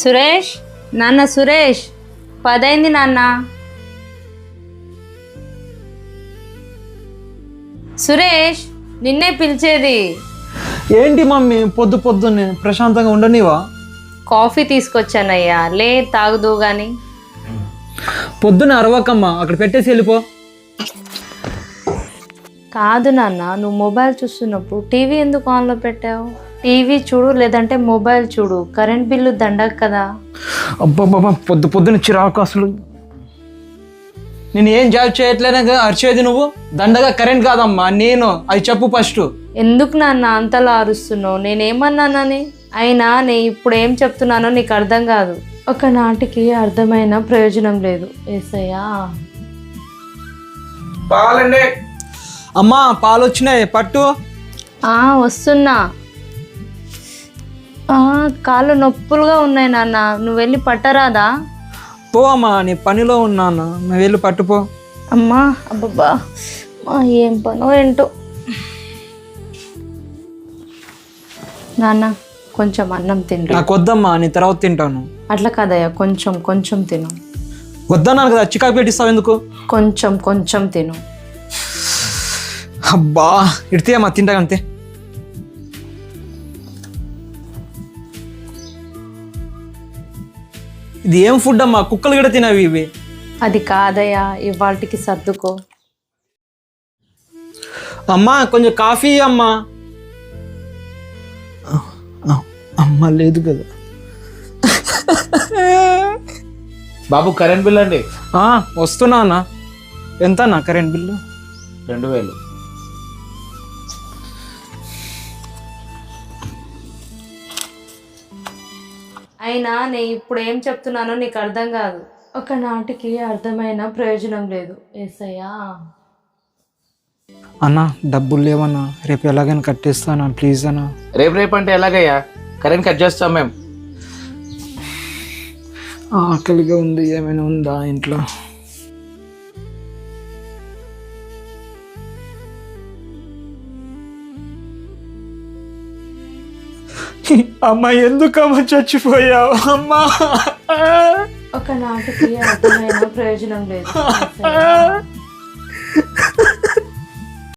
సురేష్, నాన్న సురేష్, 10 అయింది నాన్న. సురేష్, నిన్నే పిలిచేది. ఏంటి మమ్మీ పొద్దు పొద్దున్నే ప్రశాంతంగా ఉండనివా? కాఫీ తీసుకొచ్చానయ్యా, లే తాగుదు గాని. పొద్దున్న అరవకమ్మా, అక్కడ పెట్టేసి వెళ్ళిపో. కాదు నాన్న, నువ్వు మొబైల్ చూస్తున్నప్పుడు టీవీ ఎందుకు ఆన్లో పెట్టావు? టీవీ చూడు, లేదంటే మొబైల్ చూడు. కరెంట్ బిల్లు దండగ కదా. అబ్బాబ్బా, పొద్దు పొద్దున్న చిరాకు అసలు. నేను ఏం జాబ్ చేయట్లేనే అరిచేది నువ్వు. దండగా కరెంట్ కాదమ్మా, నేను. అది చెప్పు ఫస్ట్. ఎందుకు నాన్న అంతలా అరుస్తున్నావు? నేనేమన్నానని? అయినా నేను ఇప్పుడు ఏం చెప్తున్నానో నీకు అర్థం కాదు. ఒకనాటికి అర్థమైన ప్రయోజనం లేదు. ఏసయ్యా, పాలండి. అమ్మా పాలు వచ్చినాయి, పట్టు. వస్తున్నా. కాళ్ళు నొప్పులుగా ఉన్నాయి నాన్న, నువ్వు వెళ్ళి పట్టరాదా? పో అమ్మా, నీ పనిలో ఉన్నాను, నువ్వు వెళ్ళి పట్టుపో. అమ్మా, అబ్బబ్బా, ఏం పనో ఏంటో. నాన్న, కొంచెం అన్నం తింటా. నాకు వద్దమ్మా, నీ తర్వాత తింటాను. అట్లా కదయ్యా, కొంచెం కొంచెం తిను. వద్దన్నాను కదా, చికాకు పెట్టిస్తావు ఎందుకు? కొంచెం కొంచెం తిను. అబ్బా, ఇడితే అమ్మా, తింటా అంతే. ఇది ఏం ఫుడ్ అమ్మా? కుక్కలు కూడా తినవి ఇవి. అది కాదయ్యా, ఇవాళకి సర్దుకో. అమ్మా కొంచెం కాఫీ అమ్మా. అమ్మా లేదు కదా. బాబు కరెంట్ బిల్ అండి. వస్తున్నా అన్న. ఎంత అన్న కరెంట్ బిల్లు? 2000. అయినా నేను ఇప్పుడు ఏం చెప్తున్నానో నీకు అర్థం కాదు. ఒకనాటికి అర్థమైన ప్రయోజనం లేదు. ఏసయ్యా, అన్న డబ్బులు లేవన్నా, రేపు ఎలాగైనా కట్టేస్తానా ప్లీజ్ అన్న. రేపు అంటే ఎలాగయ్యా? కరెంట్ కట్ చేస్తాం మేము. ఆకలిగా ఉంది, ఏమైనా ఉందా ఇంట్లో? అమ్మా, ఎందుకమ్మా చచ్చిపోయావు అమ్మా? ఒకనాటికి అర్థమైన ప్రయోజనం లేదు. ఏసయ్యా.